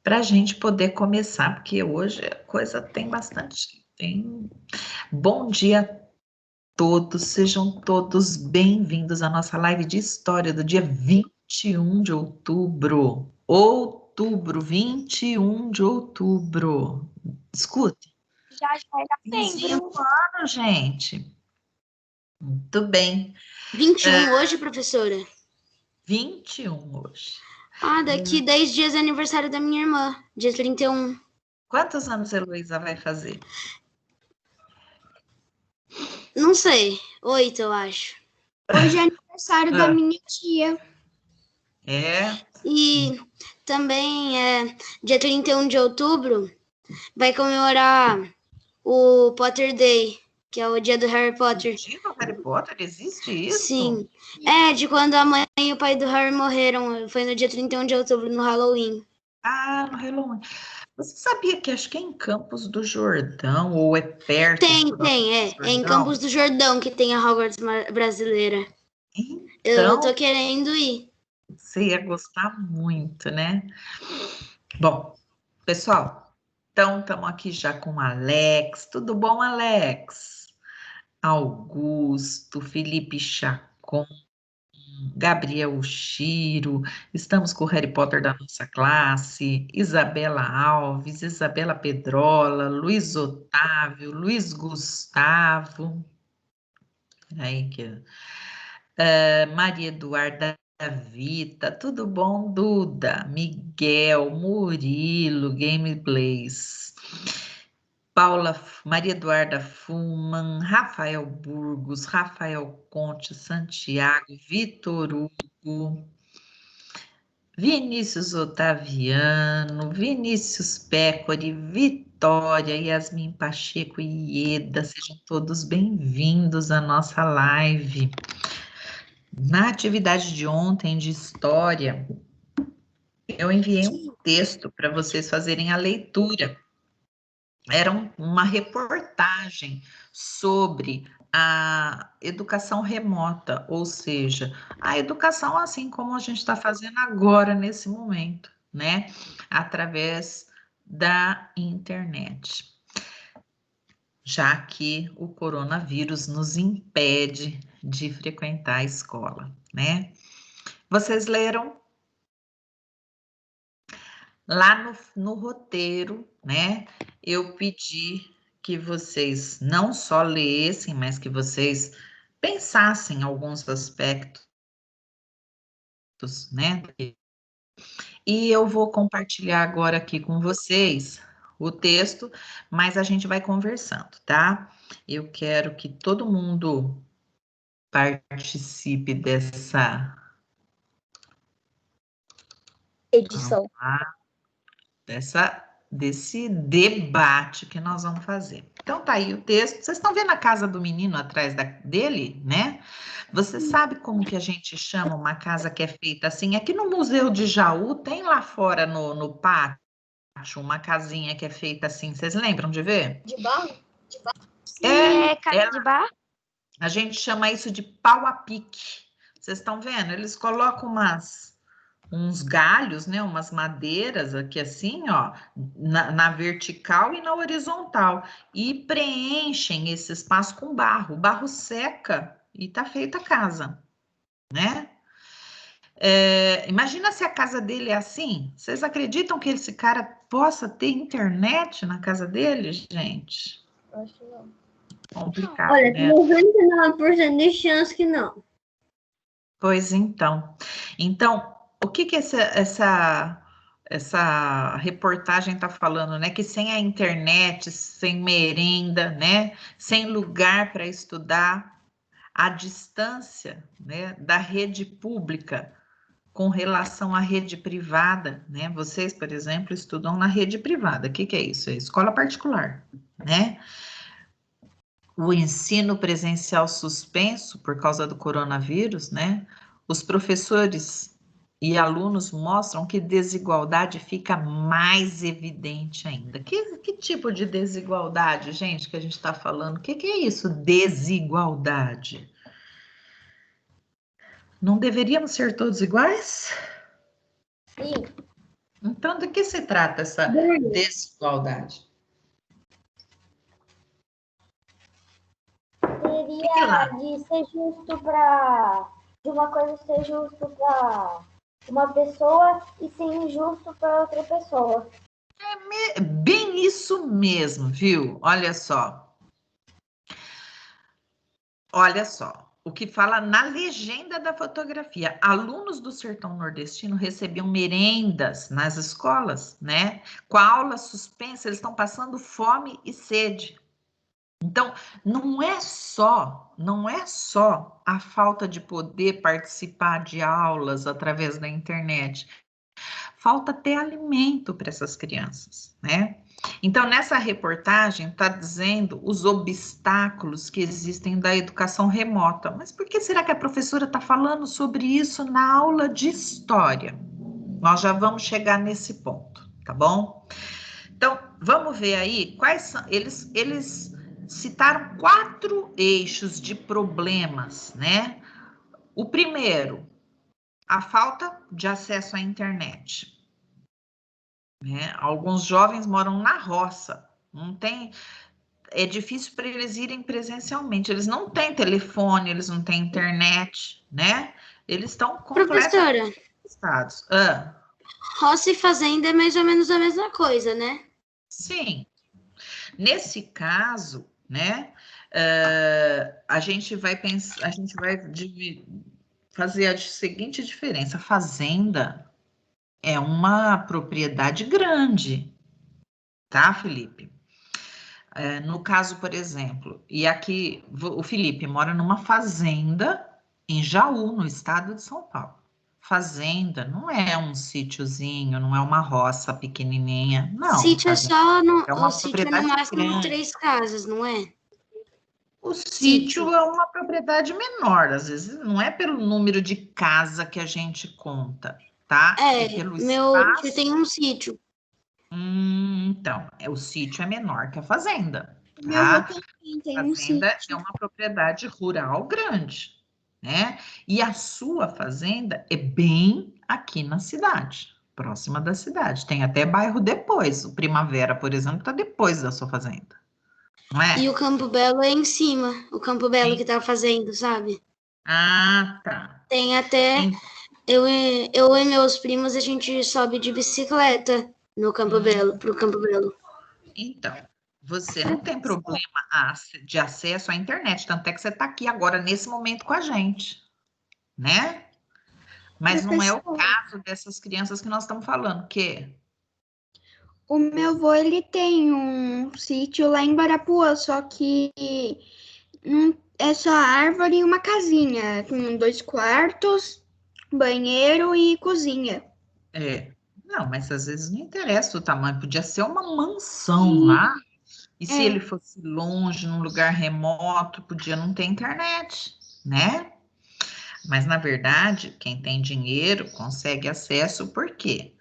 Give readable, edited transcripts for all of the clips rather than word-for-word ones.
para a gente poder começar, porque hoje a coisa tem bastante. Bom dia a todos, sejam todos bem-vindos à nossa live de história do dia 21 de outubro. 21 de outubro. Escuta, Já era finzinho setembro. do ano, gente. Muito bem. 21 hoje, professora? 21 hoje. Daqui 10 dias é aniversário da minha irmã, dia 31. Quantos anos a Heloísa vai fazer? Não sei, 8, eu acho. Hoje é aniversário da minha tia. É? E também dia 31 de outubro vai comemorar o Potter Day, que é o dia do Harry Potter. O dia do Harry Potter? Existe isso? Sim. De quando a mãe e o pai do Harry morreram. Foi no dia 31 de outubro, no Halloween. Ah, no Halloween. Você sabia que acho que é em Campos do Jordão, ou é perto de Tem. É em Campos do Jordão que tem a Hogwarts brasileira. Eu tô Então, querendo ir. você ia gostar muito, né? Bom, pessoal, então estamos aqui já com o Alex. Tudo bom, Alex? Augusto, Felipe Chacon, Gabriel Chiro, estamos com o Harry Potter da nossa classe, Isabela Alves, Isabela Pedrola, Luiz Otávio, Luiz Gustavo, aí que Maria Eduarda Vita, tudo bom, Duda, Miguel, Murilo, Gameplays, Paula, Maria Eduarda Fuman, Rafael Burgos, Rafael Conte, Santiago, Vitor Hugo, Vinícius Otaviano, Vinícius Pécori, Vitória, Yasmin Pacheco e Ieda, sejam todos bem-vindos à nossa live. Na atividade de ontem de história, eu enviei um texto para vocês fazerem a leitura. Era uma reportagem sobre a educação remota, ou seja, a educação assim como a gente está fazendo agora, nesse momento, né? Através da internet. Já que o coronavírus nos impede de frequentar a escola, né? Vocês leram? Lá no roteiro, né? Eu pedi que vocês não só lessem, mas que vocês pensassem em alguns aspectos, né? E eu vou compartilhar agora aqui com vocês o texto, mas a gente vai conversando, tá? Eu quero que todo mundo participe dessa Edição. Desse debate que nós vamos fazer. Então, tá aí o texto. Vocês estão vendo a casa do menino atrás dele, né? Você sabe como que a gente chama uma casa que é feita assim? Aqui no Museu de Jaú, tem lá fora no pátio uma casinha que é feita assim. Vocês lembram de ver? De barro? Casa de bar? A gente chama isso de pau a pique. Vocês estão vendo? Eles colocam uns galhos, né, umas madeiras aqui assim, ó, na vertical e na horizontal, e preenchem esse espaço com barro. O barro seca e tá feita a casa, né? Imagina se a casa dele é assim. Vocês acreditam que esse cara possa ter internet na casa dele, gente? Acho que não. Complicado, Olha, né? 99% de chance que não. Pois então. Então, o que essa reportagem está falando, né? Que sem a internet, sem merenda, né? Sem lugar para estudar, a distância, né, da rede pública com relação à rede privada, né? Vocês, por exemplo, estudam na rede privada. O que é isso? É escola particular, né? O ensino presencial suspenso por causa do coronavírus, né? Os professores e alunos mostram que desigualdade fica mais evidente ainda. Que tipo de desigualdade, gente, que a gente está falando? O que é isso, desigualdade? Não deveríamos ser todos iguais? Sim. Então, do que se trata essa desigualdade? Seria de ser justo de uma coisa ser justo para uma pessoa e ser injusto para outra pessoa. Bem isso mesmo, viu? Olha só. Olha só. O que fala na legenda da fotografia. Alunos do sertão nordestino recebiam merendas nas escolas, né? Com a aula suspensa, eles estão passando fome e sede. Então, não é só a falta de poder participar de aulas através da internet. Falta ter alimento para essas crianças, né? Então, nessa reportagem, está dizendo os obstáculos que existem da educação remota. Mas por que será que a professora está falando sobre isso na aula de história? Nós já vamos chegar nesse ponto, tá bom? Então, vamos ver aí quais são. Eles citaram 4 eixos de problemas, né? O primeiro, a falta de acesso à internet. Né? Alguns jovens moram na roça, não tem, é difícil para eles irem presencialmente, eles não têm telefone, eles não têm internet, né? Eles estão completamente afastados. Roça e fazenda é mais ou menos a mesma coisa, né? Sim. Nesse caso, né, a gente vai pensar, fazer a seguinte diferença: a fazenda é uma propriedade grande, tá, Felipe? No caso, por exemplo, e aqui o Felipe mora numa fazenda em Jaú, no estado de São Paulo. Fazenda não é um sítiozinho, não é uma roça pequenininha, não. Sítio é só no, é uma o sítio é no máximo grande. 3 casas, não é? O sítio é uma propriedade menor, às vezes não é pelo número de casa que a gente conta, tá? É, pelo meu espaço. tio tem um sítio. Então, o sítio é menor que a fazenda, Meu avô tá? também tem A um fazenda sítio. é uma propriedade rural grande, né? E a sua fazenda é bem aqui na cidade, próxima da cidade. Tem até bairro depois. O Primavera, por exemplo, está depois da sua fazenda, não é? E o Campo Belo é em cima. O Campo Belo que tá fazendo, sabe? Ah, tá. Tem até... Eu e meus primos, a gente sobe de bicicleta no Campo Belo, pro Campo Belo. Então, você não tem problema de acesso à internet, tanto é que você está aqui agora, nesse momento, com a gente, né? Mas não é o caso dessas crianças que nós estamos falando, que... O meu avô, ele tem um sítio lá em Guarapuã, só que é só árvore e uma casinha, com 2 quartos, banheiro e cozinha. Não, mas às vezes não interessa o tamanho, podia ser uma mansão lá, e se ele fosse longe, num lugar remoto, podia não ter internet, né? Mas, na verdade, quem tem dinheiro consegue acesso, por quê?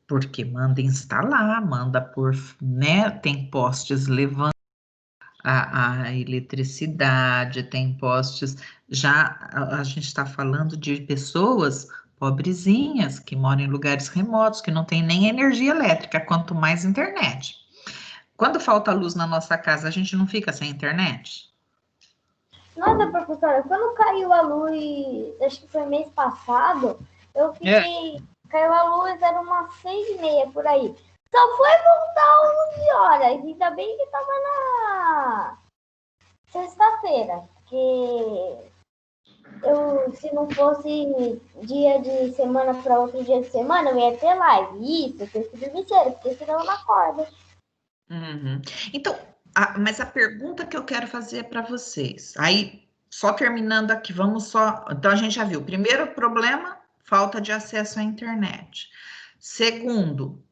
Porque manda instalar, manda por, né? Tem postes levando a eletricidade, tem postes. Já a gente está falando de pessoas pobrezinhas que moram em lugares remotos, que não tem nem energia elétrica, quanto mais internet. Quando falta luz na nossa casa, a gente não fica sem internet? Nossa, professora, quando caiu a luz, acho que foi mês passado, eu fiquei. Caiu a luz, era umas 6h30 por aí. Só foi voltar 11 horas. Ainda bem que tava na sexta-feira. Porque se não fosse dia de semana para outro dia de semana, eu ia ter live. Isso, eu tenho que dormir cedo, porque senão eu não acordo. Então, mas a pergunta que eu quero fazer para vocês, aí, só terminando aqui, vamos só. Então, a gente já viu. Primeiro problema, falta de acesso à internet. Segundo,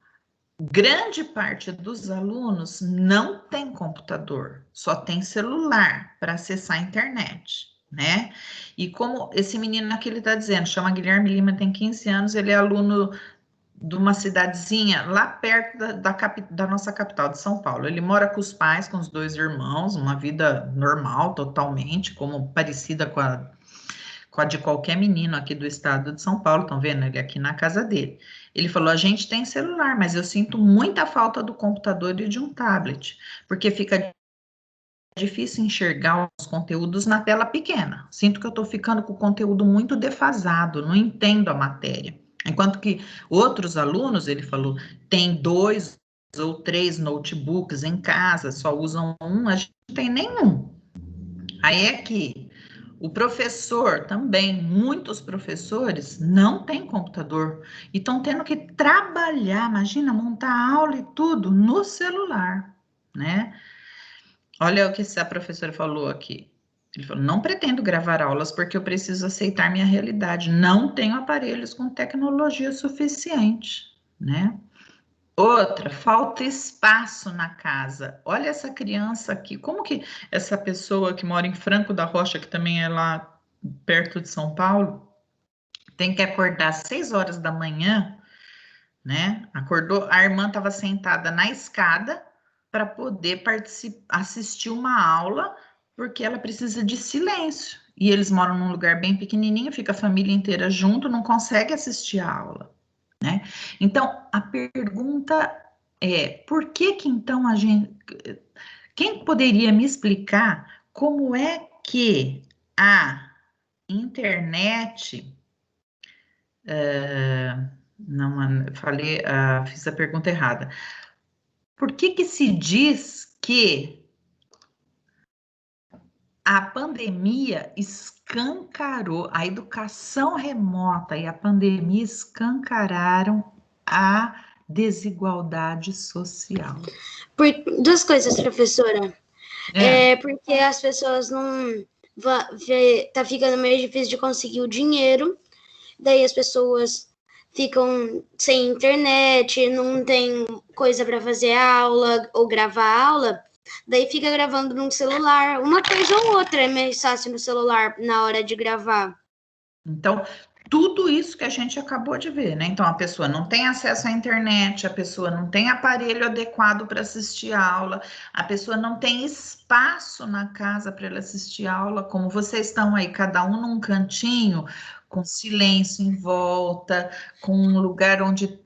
grande parte dos alunos não tem computador, só tem celular para acessar a internet, né? E como esse menino aqui ele está dizendo, chama Guilherme Lima, tem 15 anos, ele é aluno de uma cidadezinha lá perto da nossa capital, de São Paulo. Ele mora com os pais, com os 2 irmãos, uma vida normal, totalmente, como parecida com de qualquer menino aqui do estado de São Paulo, estão vendo ele aqui na casa dele. Ele falou, a gente tem celular, mas eu sinto muita falta do computador e de um tablet, porque fica difícil enxergar os conteúdos na tela pequena. Sinto que eu estou ficando com o conteúdo muito defasado, não entendo a matéria. Enquanto que outros alunos, ele falou, tem 2 ou 3 notebooks em casa, só usam um, a gente não tem nenhum. Aí é que o professor também, muitos professores não têm computador e estão tendo que trabalhar, imagina, montar aula e tudo no celular, né? Olha o que essa professora falou aqui. Ele falou, não pretendo gravar aulas porque eu preciso aceitar minha realidade. Não tenho aparelhos com tecnologia suficiente, né? Outra, falta espaço na casa. Olha essa criança aqui, como que essa pessoa que mora em Franco da Rocha, que também é lá perto de São Paulo, tem que acordar às 6 horas da manhã, né? Acordou, a irmã estava sentada na escada para poder assistir uma aula, porque ela precisa de silêncio. E eles moram num lugar bem pequenininho, fica a família inteira junto, não consegue assistir a aula, né? Então, a pergunta é, por que que então a gente... Quem poderia me explicar como é que a internet... não, falei, fiz a pergunta errada. Por que que se diz que a pandemia escancarou, a educação remota e a pandemia escancararam a desigualdade social? Por duas coisas, professora. Porque as pessoas não... Tá ficando meio difícil de conseguir o dinheiro, daí as pessoas ficam sem internet, não tem coisa para fazer aula ou gravar aula, daí fica gravando no celular. Uma coisa ou outra é mais fácil no celular na hora de gravar. Então, tudo isso que a gente acabou de ver, né? Então, a pessoa não tem acesso à internet, a pessoa não tem aparelho adequado para assistir a aula, a pessoa não tem espaço na casa para ela assistir a aula, como vocês estão aí, cada um num cantinho, com silêncio em volta, com um lugar onde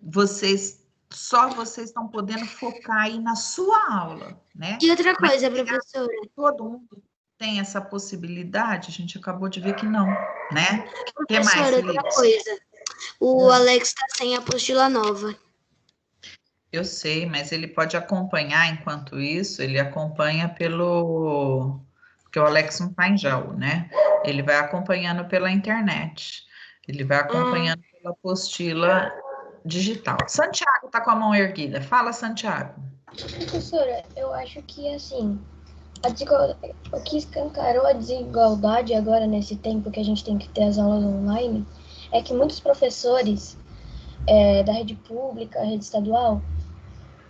só vocês estão podendo focar aí na sua aula, né? E outra coisa, professora. Todo mundo tem essa possibilidade, a gente acabou de ver que não, né? O que mais, Professora, Felipe? outra coisa. O Alex está sem apostila nova. Eu sei, mas ele pode acompanhar enquanto isso, ele acompanha pelo... Porque o Alex não está em Jaú, né? Ele vai acompanhando pela internet. Ele vai acompanhando pela apostila digital. Santiago está com a mão erguida. Fala, Santiago. Professora, eu acho que, assim, o que escancarou a desigualdade agora nesse tempo que a gente tem que ter as aulas online é que muitos professores da rede pública, rede estadual,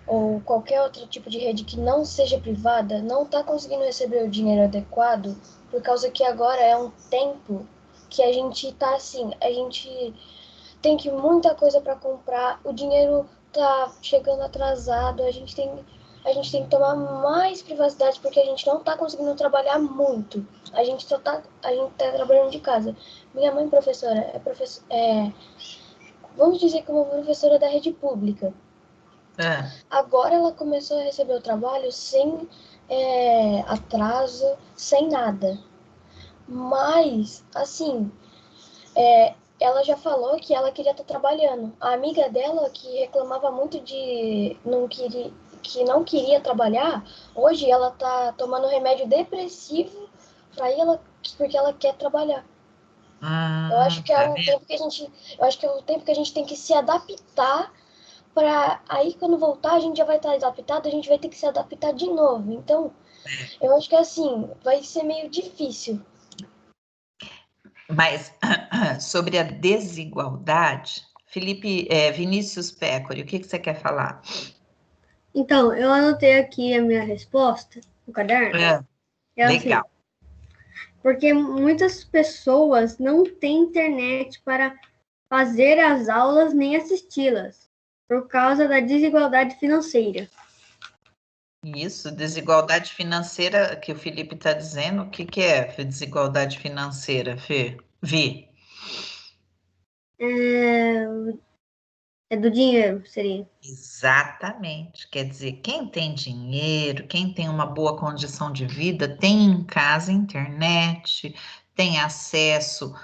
ou qualquer outro tipo de rede que não seja privada, não está conseguindo receber o dinheiro adequado, por causa que agora é um tempo que a gente está assim, a gente tem que muita coisa para comprar, o dinheiro tá chegando atrasado, a gente tem que tomar mais privacidade porque a gente não está conseguindo trabalhar muito. A gente tá trabalhando de casa. Minha mãe professora vamos dizer que uma professora da rede pública. Agora ela começou a receber o trabalho sem atraso, sem nada. Mas, assim, ela já falou que ela queria estar trabalhando. A amiga dela, que reclamava muito que não queria trabalhar, hoje ela tá tomando remédio depressivo porque ela quer trabalhar. Eu acho que é um tempo que a gente tem que se adaptar para aí quando voltar a gente já vai estar adaptado, a gente vai ter que se adaptar de novo. Então, eu acho que assim, vai ser meio difícil. Mas sobre a desigualdade, Felipe, Vinícius Pécori, o que você quer falar? Então, eu anotei aqui a minha resposta no caderno. Legal. Assim, porque muitas pessoas não têm internet para fazer as aulas nem assisti-las, por causa da desigualdade financeira. Isso, desigualdade financeira que o Felipe está dizendo, o que é desigualdade financeira, Fê? Vi. É do dinheiro, seria. Exatamente. Quer dizer, quem tem dinheiro, quem tem uma boa condição de vida, tem em casa internet, tem acesso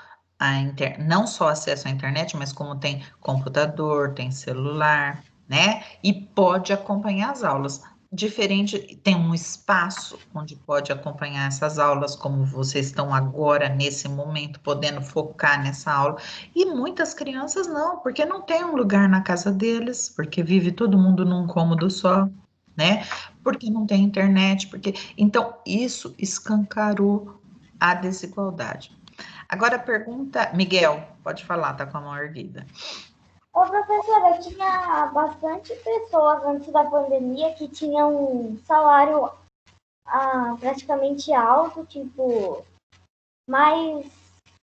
não só acesso à internet, mas como tem computador, tem celular, né? E pode acompanhar as aulas. Diferente, tem um espaço onde pode acompanhar essas aulas, como vocês estão agora, nesse momento, podendo focar nessa aula. E muitas crianças não, porque não tem um lugar na casa deles, porque vive todo mundo num cômodo só, né? Porque não tem internet, porque... Então, isso escancarou a desigualdade. Agora pergunta, Miguel, pode falar, tá com a mão erguida. Ô, professora, tinha bastante pessoas antes da pandemia que tinham um salário praticamente alto, tipo,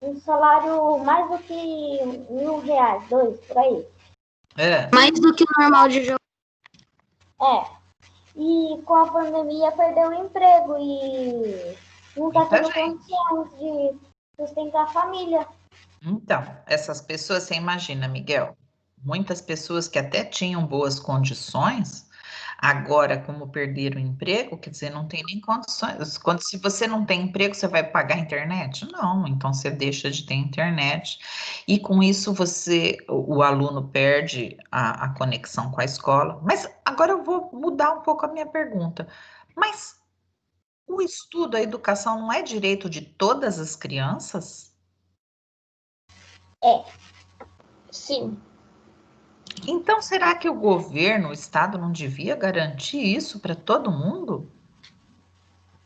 um salário mais do que R$ 1.000, 2, por aí. Mais do que o normal de jogo. E com a pandemia perdeu o emprego e não está tendo condições de sustentar a família. Então, essas pessoas, você imagina, Miguel, muitas pessoas que até tinham boas condições, agora, como perderam o emprego, quer dizer, não tem nem condições. Se você não tem emprego, você vai pagar a internet? Não, então você deixa de ter internet. E com isso, o aluno perde a conexão com a escola. Mas agora eu vou mudar um pouco a minha pergunta. Mas o estudo, a educação não é direito de todas as crianças? Sim. Então, será que o governo, o Estado, não devia garantir isso para todo mundo?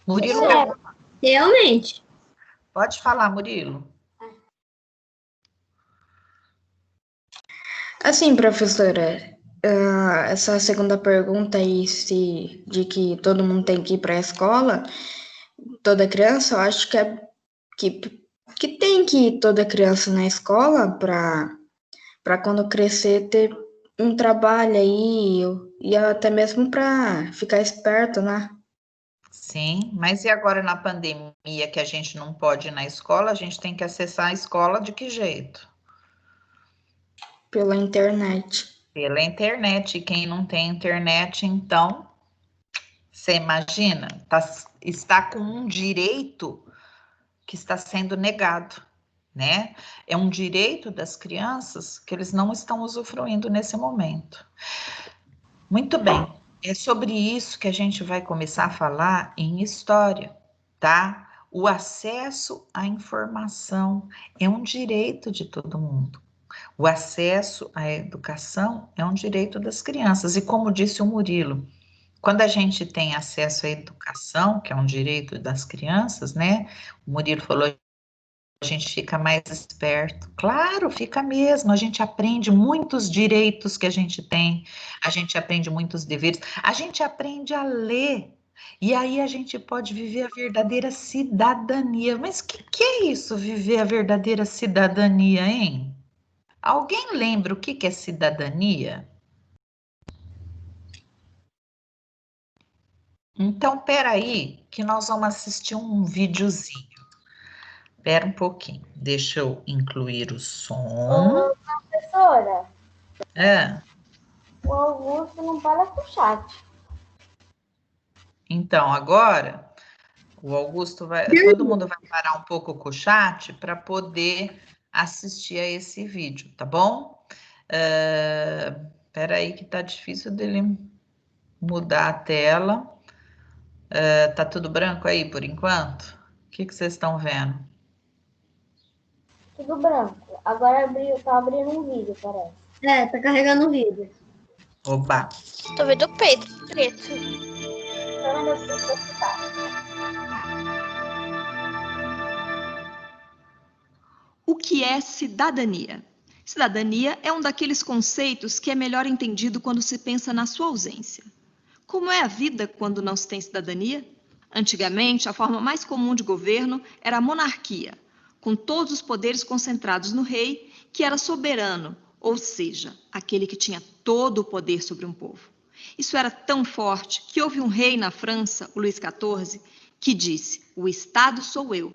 Murilo, Realmente. pode falar, Murilo. Assim, professora, essa segunda pergunta aí, de que todo mundo tem que ir para a escola, toda criança, eu acho que tem que ir toda criança na escola para quando crescer ter um trabalho aí, e até mesmo para ficar esperto, né? Sim, mas e agora na pandemia que a gente não pode ir na escola, a gente tem que acessar a escola de que jeito? Pela internet. Pela internet. E quem não tem internet, então, você imagina, está com um direito que está sendo negado, né? É um direito das crianças que eles não estão usufruindo nesse momento. Muito bem, é sobre isso que a gente vai começar a falar em história, tá? O acesso à informação é um direito de todo mundo. O acesso à educação é um direito das crianças. E como disse o Murilo, quando a gente tem acesso à educação, que é um direito das crianças, né? O Murilo falou, a gente fica mais esperto. Claro, fica mesmo. A gente aprende muitos direitos que a gente tem, a gente aprende muitos deveres, a gente aprende a ler. E aí a gente pode viver a verdadeira cidadania. Mas o que é isso, viver a verdadeira cidadania, hein? Alguém lembra o que é cidadania? Então, peraí, que nós vamos assistir um videozinho. Espera um pouquinho, deixa eu incluir o som. Ô, professora, É, o Augusto não para com o chat. então, agora, o Augusto todo mundo vai parar um pouco com o chat para poder assistir a esse vídeo, tá bom? Peraí que tá difícil dele mudar a tela. Tá tudo branco aí por enquanto? O que vocês estão vendo? Tudo branco. Agora tá abrindo um vídeo, parece. Tá carregando o vídeo. Oba! Tô vendo o peito preto. Tá vendo as pessoas que tá? O que é cidadania? Cidadania é um daqueles conceitos que é melhor entendido quando se pensa na sua ausência. Como é a vida quando não se tem cidadania? Antigamente, a forma mais comum de governo era a monarquia, com todos os poderes concentrados no rei, que era soberano, ou seja, aquele que tinha todo o poder sobre um povo. Isso era tão forte que houve um rei na França, o Luís XIV, que disse: "O Estado sou eu".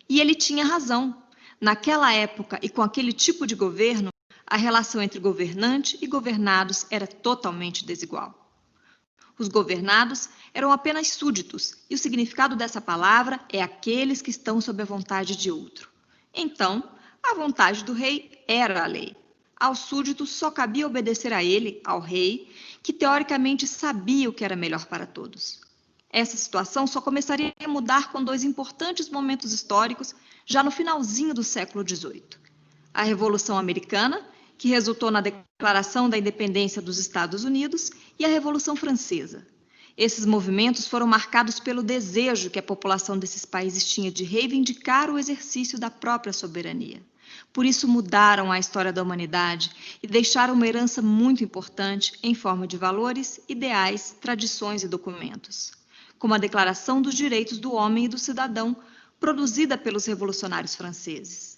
E ele tinha razão. Naquela época e com aquele tipo de governo, a relação entre governante e governados era totalmente desigual. Os governados eram apenas súditos, e o significado dessa palavra é aqueles que estão sob a vontade de outro. Então, a vontade do rei era a lei. Aos súditos só cabia obedecer a ele, ao rei, que teoricamente sabia o que era melhor para todos. Essa situação só começaria a mudar com 2 importantes momentos históricos já no finalzinho do século XVIII. A Revolução Americana, que resultou na Declaração da Independência dos Estados Unidos, e a Revolução Francesa. Esses movimentos foram marcados pelo desejo que a população desses países tinha de reivindicar o exercício da própria soberania. Por isso mudaram a história da humanidade e deixaram uma herança muito importante em forma de valores, ideais, tradições e documentos, como a Declaração dos Direitos do Homem e do Cidadão, produzida pelos revolucionários franceses.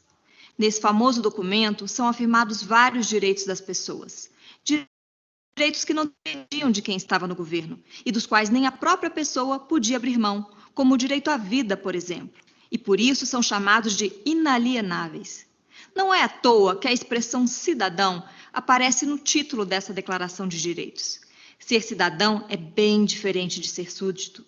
Nesse famoso documento são afirmados vários direitos das pessoas, direitos que não dependiam de quem estava no governo e dos quais nem a própria pessoa podia abrir mão, como o direito à vida, por exemplo, e por isso são chamados de inalienáveis. Não é à toa que a expressão cidadão aparece no título dessa Declaração de Direitos. Ser cidadão é bem diferente de ser súdito.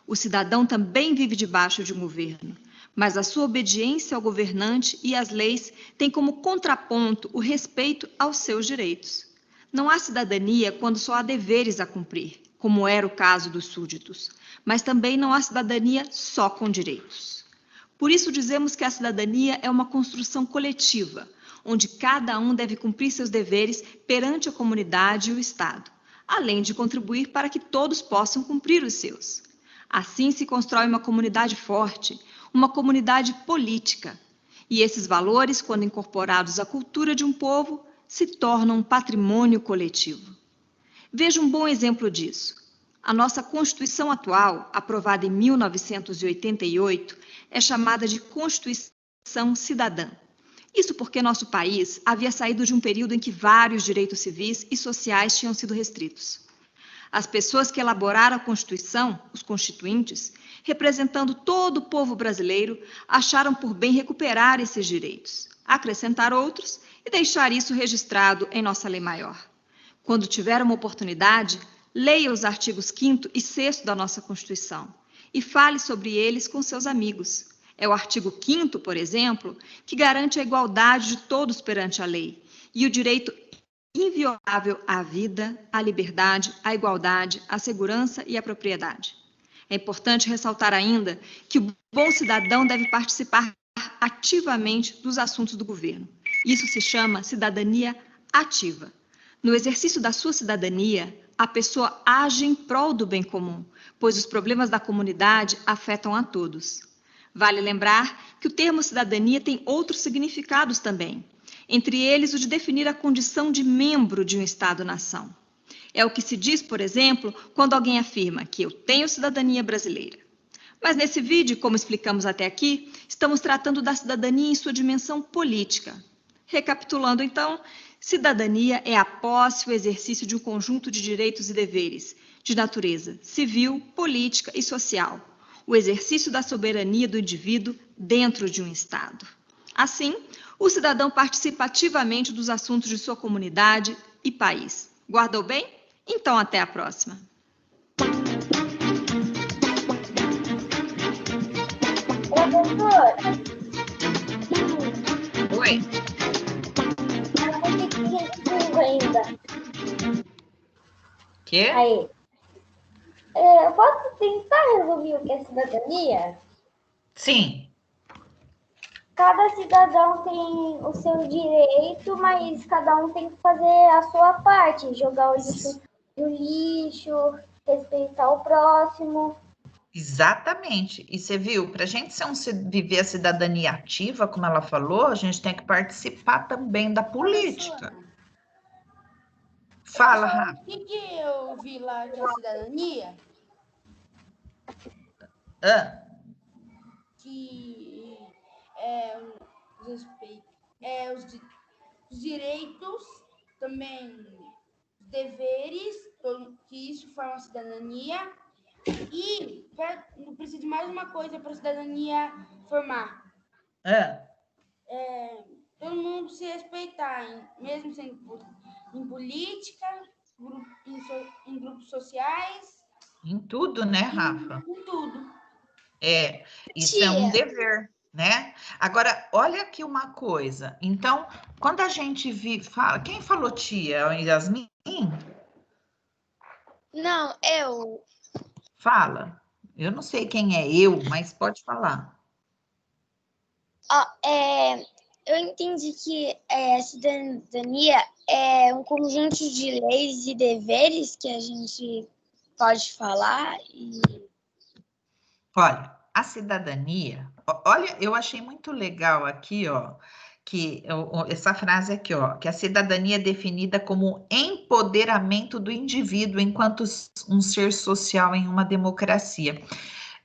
O cidadão também vive debaixo de um governo, mas a sua obediência ao governante e às leis tem como contraponto o respeito aos seus direitos. Não há cidadania quando só há deveres a cumprir, como era o caso dos súditos, mas também não há cidadania só com direitos. Por isso dizemos que a cidadania é uma construção coletiva, onde cada um deve cumprir seus deveres perante a comunidade e o Estado, além de contribuir para que todos possam cumprir os seus. Assim se constrói uma comunidade forte, uma comunidade política. E esses valores, quando incorporados à cultura de um povo, se tornam um patrimônio coletivo. Veja um bom exemplo disso. A nossa Constituição atual, aprovada em 1988, é chamada de Constituição Cidadã. Isso porque nosso país havia saído de um período em que vários direitos civis e sociais tinham sido restritos. As pessoas que elaboraram a Constituição, os constituintes, representando todo o povo brasileiro, acharam por bem recuperar esses direitos, acrescentar outros e deixar isso registrado em nossa lei maior. Quando tiver uma oportunidade, leia os artigos 5º e 6º da nossa Constituição e fale sobre eles com seus amigos. É o artigo 5º, por exemplo, que garante a igualdade de todos perante a lei e o direito inviolável à vida, à liberdade, à igualdade, à segurança e à propriedade. É importante ressaltar ainda que o bom cidadão deve participar ativamente dos assuntos do governo. Isso se chama cidadania ativa. No exercício da sua cidadania, a pessoa age em prol do bem comum, pois os problemas da comunidade afetam a todos. Vale lembrar que o termo cidadania tem outros significados também, entre eles o de definir a condição de membro de um Estado-nação. É o que se diz, por exemplo, quando alguém afirma que eu tenho cidadania brasileira. Mas nesse vídeo, como explicamos até aqui, estamos tratando da cidadania em sua dimensão política. Recapitulando então, cidadania é a posse e o exercício de um conjunto de direitos e deveres, de natureza civil, política e social, o exercício da soberania do indivíduo dentro de um Estado. Assim, o cidadão participa ativamente dos assuntos de sua comunidade e país. Guardou bem? Então, até a próxima. Professor, Oi. eu vou ter que resolver ainda. Quê? Aí. Eu posso tentar resumir o que é cidadania? Sim. Cada cidadão tem o seu direito, mas cada um tem que fazer a sua parte, jogar o lixo no lixo, respeitar o próximo. Exatamente. E você viu, para a gente viver a cidadania ativa, como ela falou, a gente tem que participar também da política. Fala, Rafa. O que eu vi lá de cidadania? Que os direitos, também os deveres, que isso forma cidadania. E não precisa de mais uma coisa para a cidadania formar. todo mundo se respeitar, mesmo sendo em política, em grupos sociais. Em tudo, né, Rafa? Em tudo. Isso é um Tia. dever, né? Agora, olha aqui uma coisa. Então, quando a gente fala, quem falou tia? Yasmin? Não, eu. Fala. Eu não sei quem é eu, mas pode falar. Eu entendi que a cidadania é um conjunto de leis e deveres que a gente pode falar. Olha, a cidadania, olha, eu achei muito legal aqui, ó, que essa frase aqui, ó, que a cidadania é definida como empoderamento do indivíduo enquanto um ser social em uma democracia.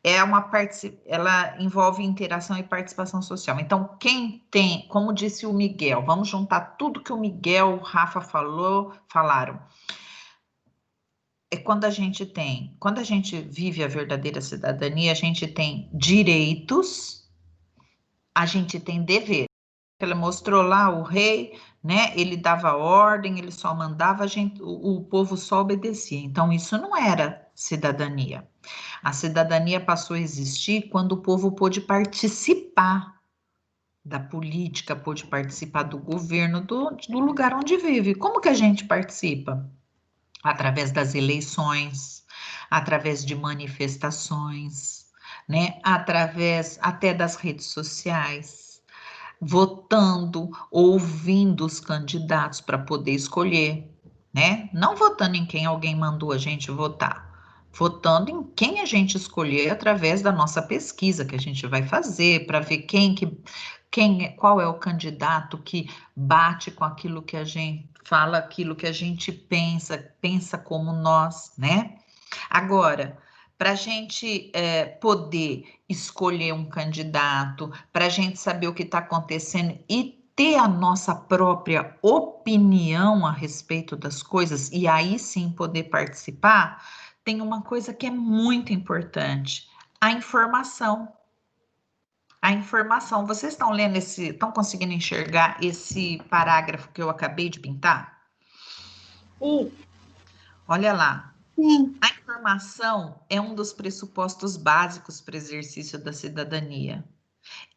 Ela envolve interação e participação social. Então, quem tem, como disse o Miguel, vamos juntar tudo que o Miguel, o Rafa falaram. É quando a gente vive a verdadeira cidadania, a gente tem direitos, a gente tem dever. Ela mostrou lá o rei, né? Ele dava ordem, ele só mandava, o povo só obedecia. Então, isso não era cidadania. A cidadania passou a existir quando o povo pôde participar da política, pôde participar do governo do lugar onde vive. Como que a gente participa? Através das eleições, através de manifestações, né? Através até das redes sociais, votando, ouvindo os candidatos para poder escolher, né? Não votando em quem alguém mandou a gente votar, votando em quem a gente escolher através da nossa pesquisa que a gente vai fazer para ver qual é o candidato que bate com aquilo que a gente fala, aquilo que a gente pensa como nós, né? Agora, para a gente poder escolher um candidato, para a gente saber o que está acontecendo e ter a nossa própria opinião a respeito das coisas, e aí sim poder participar, tem uma coisa que é muito importante: a informação. A informação. Vocês estão lendo estão conseguindo enxergar esse parágrafo que eu acabei de pintar? Sim. Olha lá. Sim. A informação é um dos pressupostos básicos para o exercício da cidadania.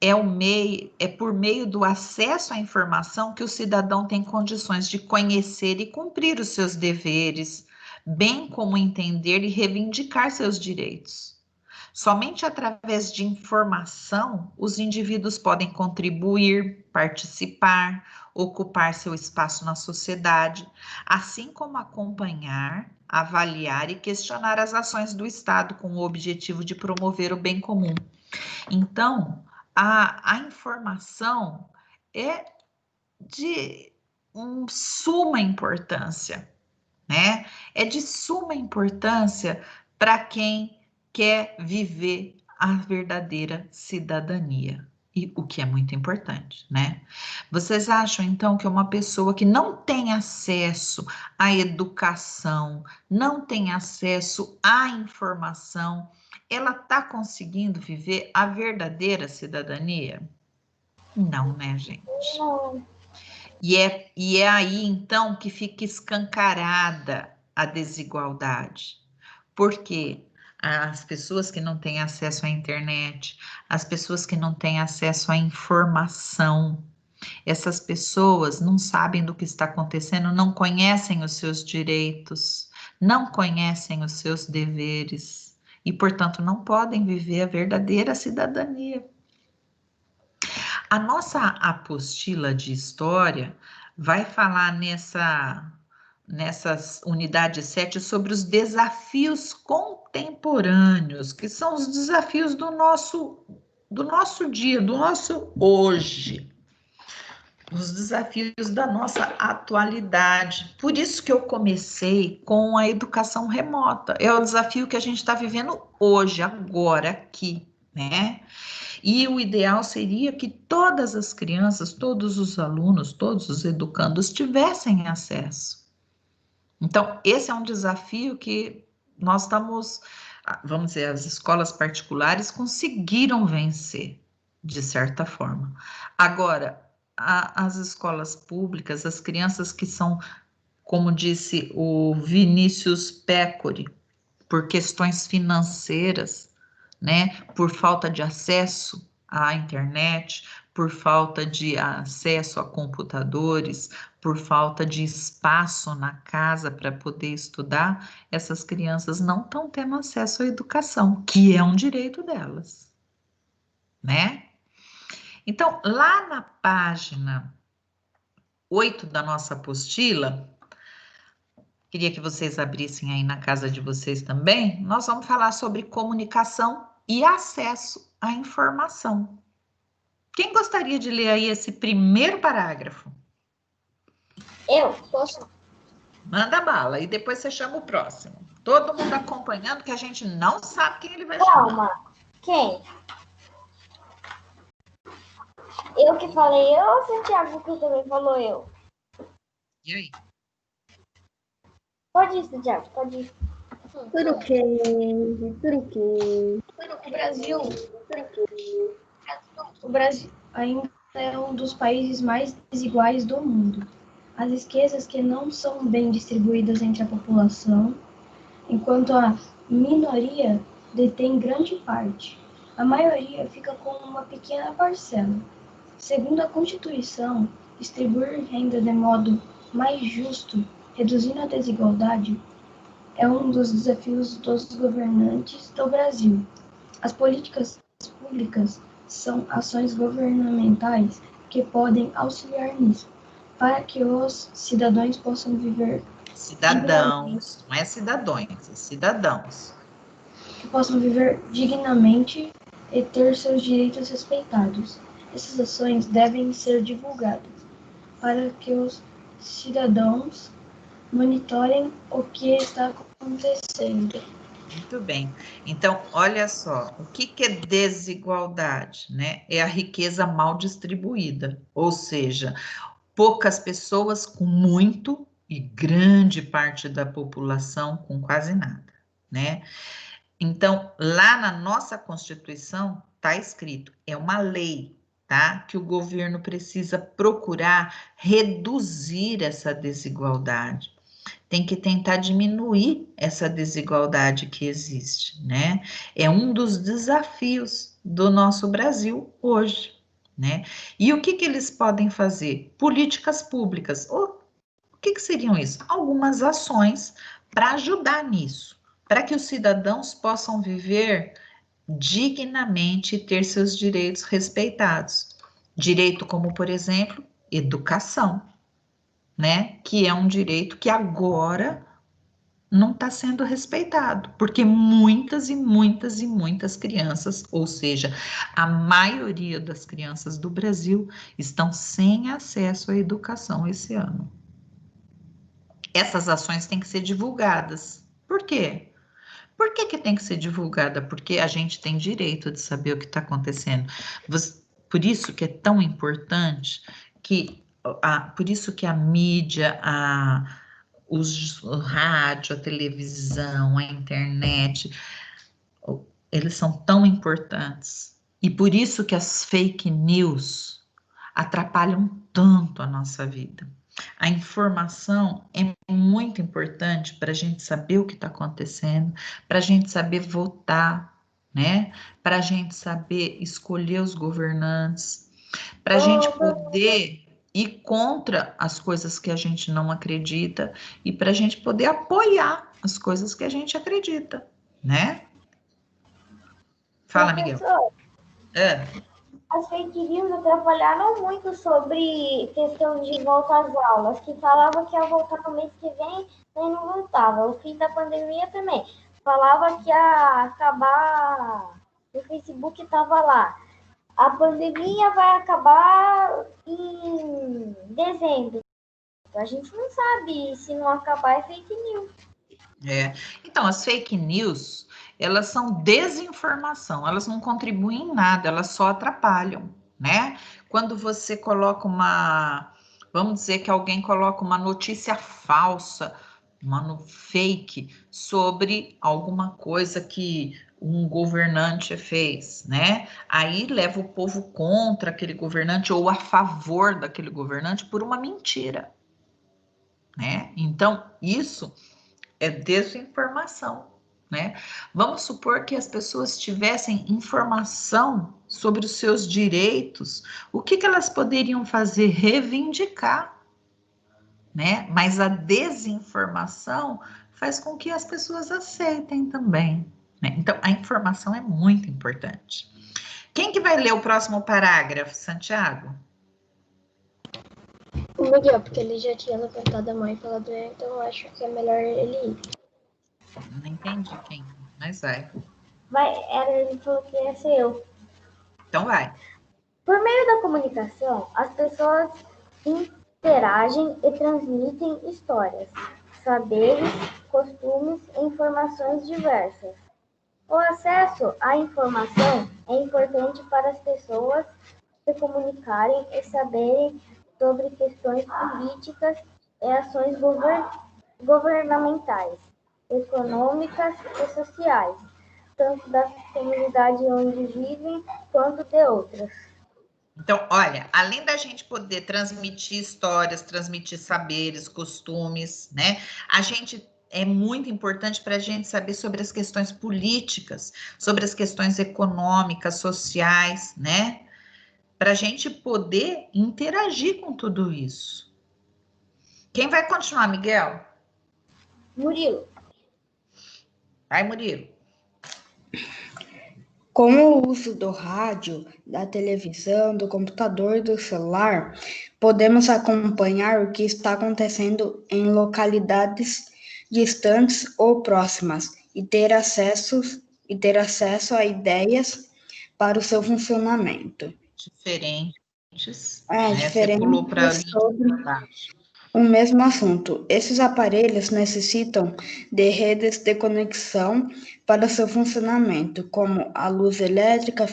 É por meio do acesso à informação que o cidadão tem condições de conhecer e cumprir os seus deveres, bem como entender e reivindicar seus direitos. Somente através de informação, os indivíduos podem contribuir, participar, ocupar seu espaço na sociedade, assim como acompanhar, avaliar e questionar as ações do Estado com o objetivo de promover o bem comum. Então, a informação é de suma importância, né? É de suma importância para quem quer viver a verdadeira cidadania. E o que é muito importante, né? Vocês acham, então, que uma pessoa que não tem acesso à educação, não tem acesso à informação, ela está conseguindo viver a verdadeira cidadania? Não, né, gente? Não. E é aí, então, que fica escancarada a desigualdade. Porque as pessoas que não têm acesso à internet, as pessoas que não têm acesso à informação, essas pessoas não sabem do que está acontecendo, não conhecem os seus direitos, não conhecem os seus deveres e, portanto, não podem viver a verdadeira cidadania. A nossa apostila de história vai falar nessas unidades 7 sobre os desafios contemporâneos, que são os desafios do nosso dia, do nosso hoje, os desafios da nossa atualidade. Por isso que eu comecei com a educação remota. É o desafio que a gente está vivendo hoje, agora, aqui, né? E o ideal seria que todas as crianças, todos os alunos, todos os educandos tivessem acesso. Então, esse é um desafio que nós estamos, vamos dizer, as escolas particulares conseguiram vencer, de certa forma. Agora, as escolas públicas, as crianças que são, como disse o Vinícius Pécori, por questões financeiras, né, por falta de acesso à internet, por falta de acesso a computadores, por falta de espaço na casa para poder estudar, essas crianças não estão tendo acesso à educação, que é um direito delas, né? Então, lá na página 8 da nossa apostila, queria que vocês abrissem aí na casa de vocês também, nós vamos falar sobre comunicação e acesso à informação. Quem gostaria de ler aí esse primeiro parágrafo? Eu posso. Manda bala e depois você chama o próximo. Todo mundo acompanhando, que a gente não sabe quem ele vai chamar. Calma. Quem? Eu que falei eu ou Santiago que também falou eu? E aí? Pode ir, Santiago, pode ir. Tudo ok, tudo ok. O Brasil ainda é um dos países mais desiguais do mundo. As riquezas que não são bem distribuídas entre a população, enquanto a minoria detém grande parte. A maioria fica com uma pequena parcela. Segundo a Constituição, distribuir renda de modo mais justo, reduzindo a desigualdade, é um dos desafios dos governantes do Brasil. As políticas públicas são ações governamentais que podem auxiliar nisso, para que os cidadãos possam viver Cidadãos, não é cidadões, é cidadãos. que possam viver dignamente e ter seus direitos respeitados. Essas ações devem ser divulgadas para que os cidadãos monitorem o que está acontecendo. Muito bem. Então, olha só, o que é desigualdade, né? É a riqueza mal distribuída, ou seja, poucas pessoas com muito e grande parte da população com quase nada, né? Então, lá na nossa Constituição está escrito, é uma lei, tá? Que o governo precisa procurar reduzir essa desigualdade. Tem que tentar diminuir essa desigualdade que existe, né? É um dos desafios do nosso Brasil hoje, né? E o que eles podem fazer? Políticas públicas. O que seriam isso? Algumas ações para ajudar nisso, para que os cidadãos possam viver dignamente e ter seus direitos respeitados. Direito como, por exemplo, educação, né? Que é um direito que agora não está sendo respeitado, porque muitas e muitas e muitas crianças, ou seja, a maioria das crianças do Brasil, estão sem acesso à educação esse ano. Essas ações têm que ser divulgadas. Por quê? Por que tem que ser divulgada? Porque a gente tem direito de saber o que está acontecendo. Por isso que é tão importante que, por isso que a mídia, o rádio, a televisão, a internet, eles são tão importantes. E por isso que as fake news atrapalham tanto a nossa vida. A informação é muito importante para a gente saber o que está acontecendo, para a gente saber votar, né? Para a gente saber escolher os governantes, para a gente poder ir contra as coisas que a gente não acredita e para a gente poder apoiar as coisas que a gente acredita, né? Fala, Miguel. As fake news atrapalharam muito sobre questão de volta às aulas, que falava que ia voltar no mês que vem e não voltava. O fim da pandemia também. Falava que ia acabar, o Facebook estava lá. A pandemia vai acabar em dezembro. A gente não sabe, se não acabar é fake news. Então, as fake news, elas são desinformação, elas não contribuem em nada, elas só atrapalham, né? Quando você coloca vamos dizer que alguém coloca uma notícia falsa, fake, sobre alguma coisa que um governante fez, né? Aí leva o povo contra aquele governante ou a favor daquele governante por uma mentira, né? Então, isso é desinformação, né? Vamos supor que as pessoas tivessem informação sobre os seus direitos, o que elas poderiam fazer? Reivindicar, né? Mas a desinformação faz com que as pessoas aceitem também, né? Então, a informação é muito importante. Quem que vai ler o próximo parágrafo, Santiago? O Miguel, porque ele já tinha levantado a mão e falado, então eu acho que é melhor ele ir. Não entendi quem, mas vai. Ele falou que ia ser eu. Então vai. Por meio da comunicação, as pessoas interagem e transmitem histórias, saberes, costumes e informações diversas. O acesso à informação é importante para as pessoas se comunicarem e saberem sobre questões políticas e ações governamentais, econômicas e sociais, tanto da comunidade onde vivem quanto de outras. Então, olha, além da gente poder transmitir histórias, transmitir saberes, costumes, né? É muito importante para a gente saber sobre as questões políticas, sobre as questões econômicas, sociais, né? Para a gente poder interagir com tudo isso. Quem vai continuar, Miguel? Murilo. Vai, Murilo. Com o uso do rádio, da televisão, do computador e do celular, podemos acompanhar o que está acontecendo em localidades distantes ou próximas e ter acesso a ideias para o seu funcionamento. Diferentes. Você pulou para sobre o mesmo assunto. Esses aparelhos necessitam de redes de conexão para seu funcionamento, como a luz elétrica,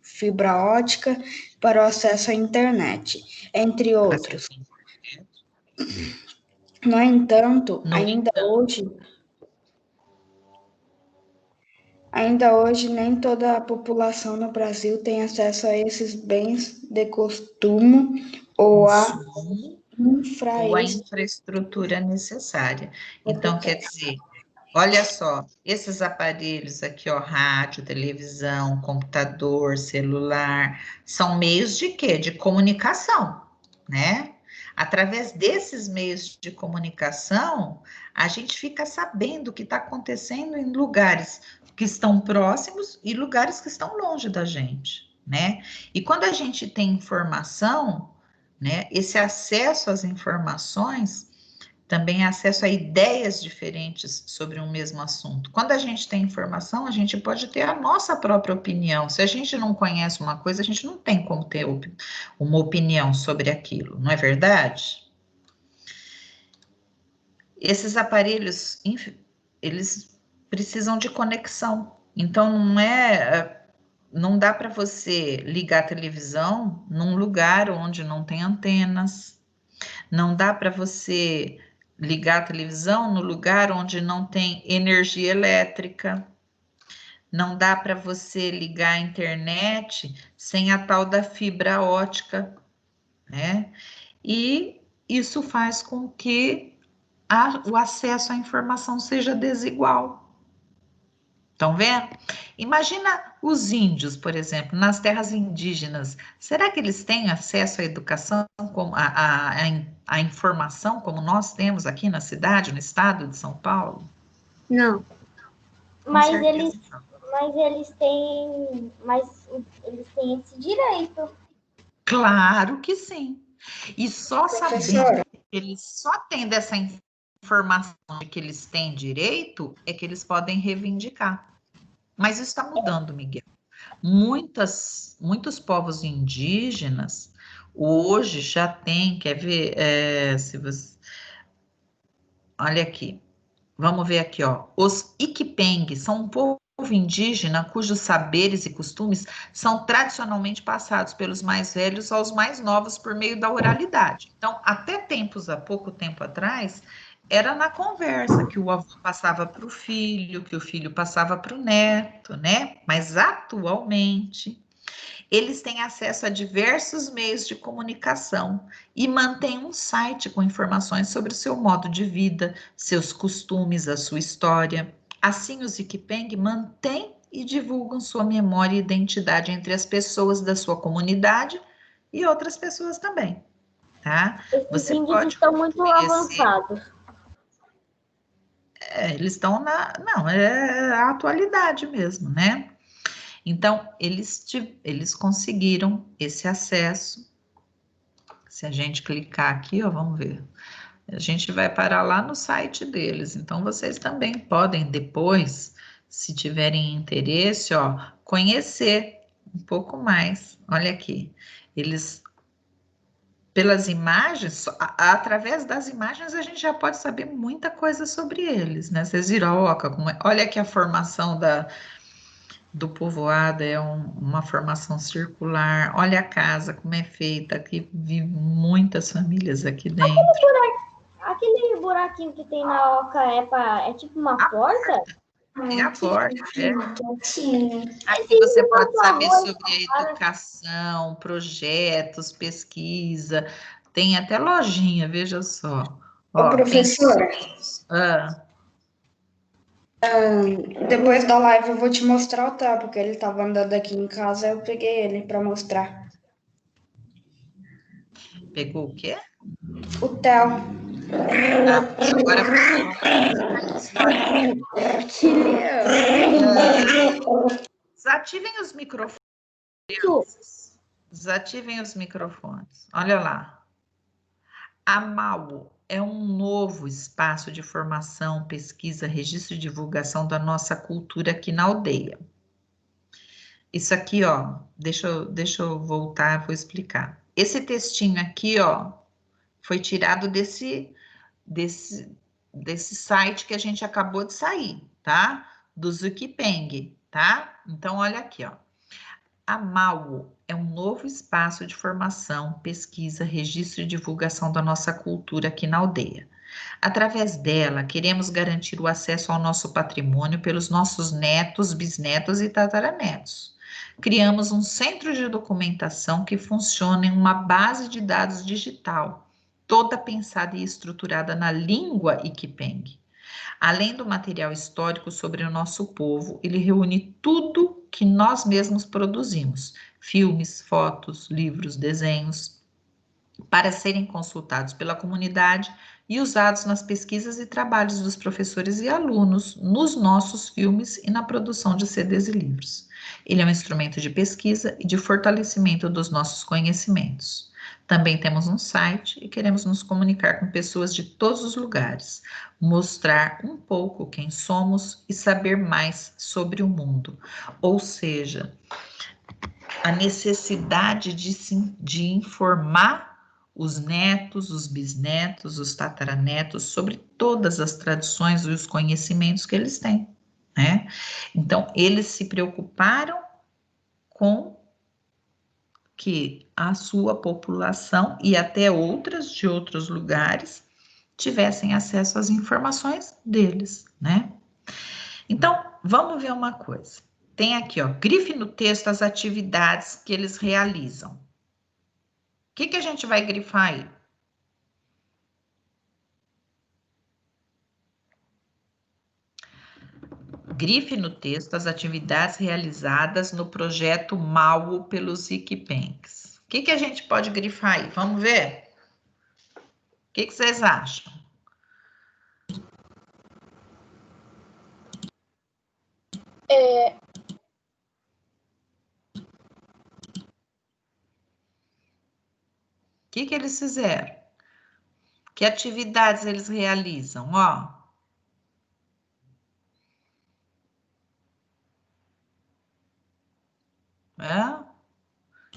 fibra ótica para o acesso à internet, entre outros. No entanto, ainda hoje nem toda a população no Brasil tem acesso a esses bens de costume ou a infraestrutura necessária. Então, quer dizer, olha só, esses aparelhos aqui, ó, rádio, televisão, computador, celular, são meios de quê? De comunicação, né? Através desses meios de comunicação, a gente fica sabendo o que está acontecendo em lugares que estão próximos e lugares que estão longe da gente, né? E quando a gente tem informação, né, esse acesso às informações também é acesso a ideias diferentes sobre um mesmo assunto. Quando a gente tem informação, a gente pode ter a nossa própria opinião. Se a gente não conhece uma coisa, a gente não tem como ter uma opinião sobre aquilo, não é verdade? Esses aparelhos, eles precisam de conexão. Então, não dá para você ligar a televisão num lugar onde não tem antenas. Não dá para você ligar a televisão no lugar onde não tem energia elétrica. Não dá para você ligar a internet sem a tal da fibra ótica, né? E isso faz com que o acesso à informação seja desigual. Estão vendo? Imagina os índios, por exemplo, nas terras indígenas. Será que eles têm acesso à educação, à informação, como nós temos aqui na cidade, no estado de São Paulo? Não. Mas eles têm esse direito. Claro que sim. E só sabendo que eles só têm dessa informação de que eles têm direito, é que eles podem reivindicar. Mas isso está mudando, Miguel. Muitos povos indígenas hoje já tem, quer ver, olha aqui, vamos ver aqui, ó, os Iquipeng são um povo indígena cujos saberes e costumes são tradicionalmente passados pelos mais velhos aos mais novos por meio da oralidade. Então, até há pouco tempo atrás, era na conversa que o avô passava para o filho, que o filho passava para o neto, né? Mas atualmente eles têm acesso a diversos meios de comunicação e mantêm um site com informações sobre o seu modo de vida, seus costumes, a sua história. Assim, os Ikipeng mantêm e divulgam sua memória e identidade entre as pessoas da sua comunidade e outras pessoas também, tá? Esses Você índios pode estão muito conhecer, avançados. eles estão não, é a atualidade mesmo, né? Então, eles conseguiram esse acesso. Se a gente clicar aqui, ó, vamos ver. A gente vai parar lá no site deles. Então, vocês também podem depois, se tiverem interesse, ó, conhecer um pouco mais. Olha aqui. Eles, pelas imagens, através das imagens, a gente já pode saber muita coisa sobre eles, né? Vocês viram, ó, olha aqui a formação do povoado, é uma formação circular. Olha a casa, como é feita, aqui vivem muitas famílias aqui dentro. Aquele buraquinho que tem na oca é tipo uma porta? É a porta, é. Sim. Aqui você pode saber sobre a educação, projetos, pesquisa, tem até lojinha, veja só. Ó, professora, depois da live eu vou te mostrar o Theo, porque ele estava andando aqui em casa, eu peguei ele para mostrar. Pegou o quê? O Theo. Agora desativem os microfones. Desativem os microfones. Olha lá. A MAU é um novo espaço de formação, pesquisa, registro e divulgação da nossa cultura aqui na aldeia. Isso aqui, ó, deixa eu voltar, vou explicar. Esse textinho aqui, ó, foi tirado desse site que a gente acabou de sair, tá? Do Zukipeng, tá? Então, olha aqui, ó. A MAU é um novo espaço de formação, pesquisa, registro e divulgação da nossa cultura aqui na aldeia. Através dela, queremos garantir o acesso ao nosso patrimônio pelos nossos netos, bisnetos e tataranetos. Criamos um centro de documentação que funciona em uma base de dados digital, toda pensada e estruturada na língua Ikipeng. Além do material histórico sobre o nosso povo, ele reúne tudo que nós mesmos produzimos, filmes, fotos, livros, desenhos, para serem consultados pela comunidade e usados nas pesquisas e trabalhos dos professores e alunos, nos nossos filmes e na produção de CDs e livros. Ele é um instrumento de pesquisa e de fortalecimento dos nossos conhecimentos. Também temos um site e queremos nos comunicar com pessoas de todos os lugares, mostrar um pouco quem somos e saber mais sobre o mundo. Ou seja, a necessidade de informar os netos, os bisnetos, os tataranetos sobre todas as tradições e os conhecimentos que eles têm, né? Então, eles se preocuparam com que a sua população e até outras de outros lugares tivessem acesso às informações deles, né? Então, vamos ver uma coisa. Tem aqui, ó, grife no texto as atividades que eles realizam. O que a gente vai grifar aí? Grife no texto as atividades realizadas no projeto MAU pelos Ikipengs. O que a gente pode grifar aí? Vamos ver? O que vocês acham? O que eles fizeram? Que atividades eles realizam? Ó.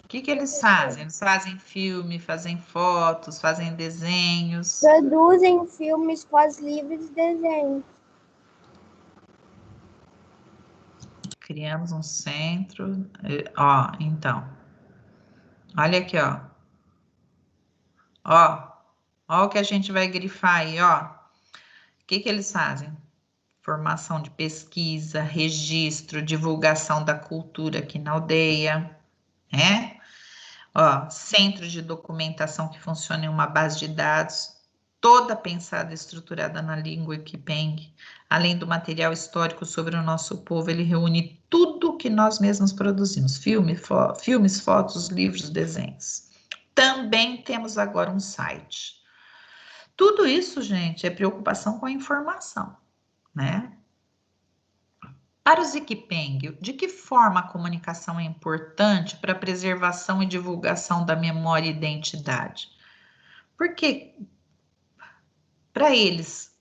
O que eles fazem? Eles fazem filme, fazem fotos, fazem desenhos. Produzem filmes, fazem livros e desenhos. Criamos um centro. Ó, então. Olha aqui, ó. Ó o que a gente vai grifar aí, ó. que eles fazem? Formação de pesquisa, registro, divulgação da cultura aqui na aldeia, né? Ó, centro de documentação que funciona em uma base de dados, toda pensada e estruturada na língua Kipeng, além do material histórico sobre o nosso povo, ele reúne tudo que nós mesmos produzimos, filmes, fotos, livros, desenhos. Também temos agora um site. Tudo isso, gente, é preocupação com a informação, né? Para os Ikipeng, de que forma a comunicação é importante para a preservação e divulgação da memória e identidade? Porque, para eles,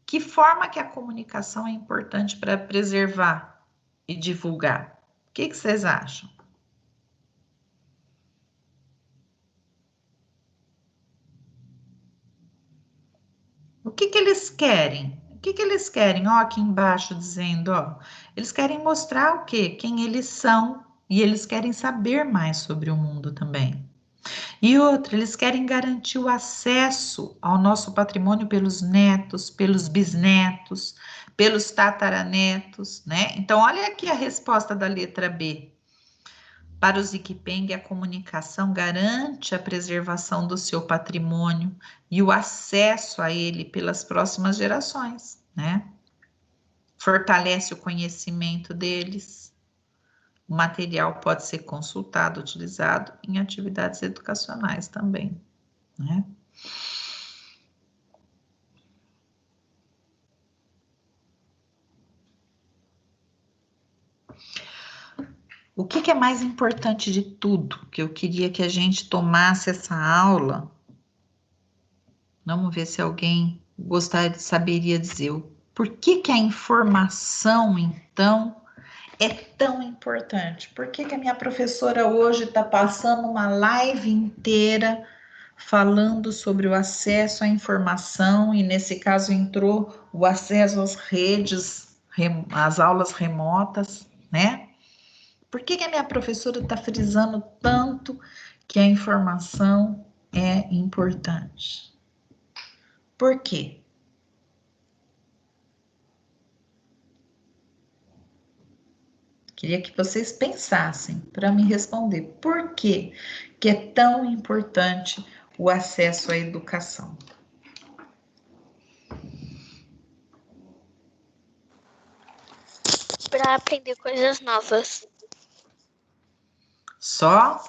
que forma que a comunicação é importante para preservar e divulgar? O que vocês acham? O que eles querem? O que eles querem? Ó, aqui embaixo dizendo, ó, eles querem mostrar o quê? Quem eles são e eles querem saber mais sobre o mundo também. E outra, eles querem garantir o acesso ao nosso patrimônio pelos netos, pelos bisnetos, pelos tataranetos, né? Então, olha aqui a resposta da letra B. Para os Ikipeng, a comunicação garante a preservação do seu patrimônio e o acesso a ele pelas próximas gerações, né? Fortalece o conhecimento deles. O material pode ser consultado, utilizado em atividades educacionais também, né? O que é mais importante de tudo, que eu queria que a gente tomasse essa aula? Vamos ver se alguém saberia dizer. Por que a informação, então, é tão importante? Por que a minha professora hoje está passando uma live inteira falando sobre o acesso à informação, e nesse caso entrou o acesso às redes, às aulas remotas, né? Por que a minha professora está frisando tanto que a informação é importante? Por quê? Queria que vocês pensassem para me responder. Por quê que é tão importante o acesso à educação? Para aprender coisas novas. Só?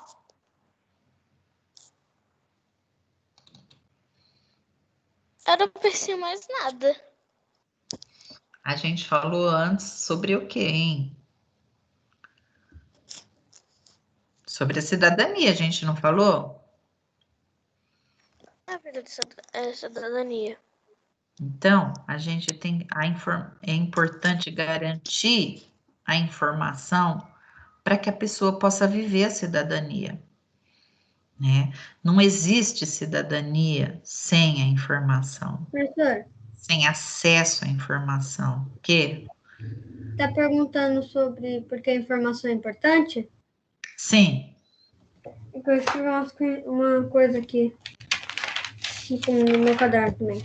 Eu não pensei mais nada. A gente falou antes sobre o quê, hein? Sobre a cidadania, a gente não falou? Na verdade, é cidadania. Então, a gente tem é importante garantir a informação para que a pessoa possa viver a cidadania, né? Não existe cidadania sem a informação. Professor, Sem acesso à informação. O quê? está perguntando sobre por que a informação é importante? Sim. Eu escrevi uma coisa aqui no meu caderno também.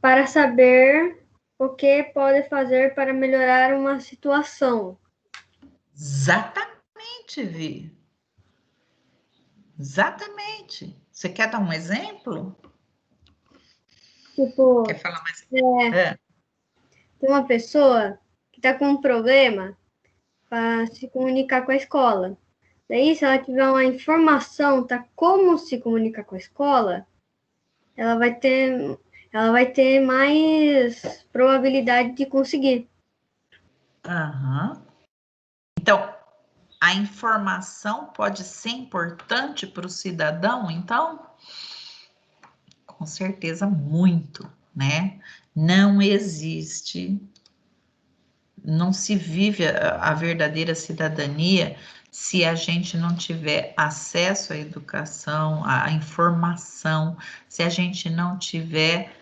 Para saber o que pode fazer para melhorar uma situação. Exatamente, Vi. Exatamente. Você quer dar um exemplo? Tipo, Quer falar mais? Tem uma pessoa que está com um problema para se comunicar com a escola. Daí, se ela tiver uma informação, tá, como se comunicar com a escola, ela vai ter mais probabilidade de conseguir. Aham. Então, a informação pode ser importante para o cidadão, então? Com certeza, muito, né? Não existe, não se vive a verdadeira cidadania se a gente não tiver acesso à educação, à informação, se a gente não tiver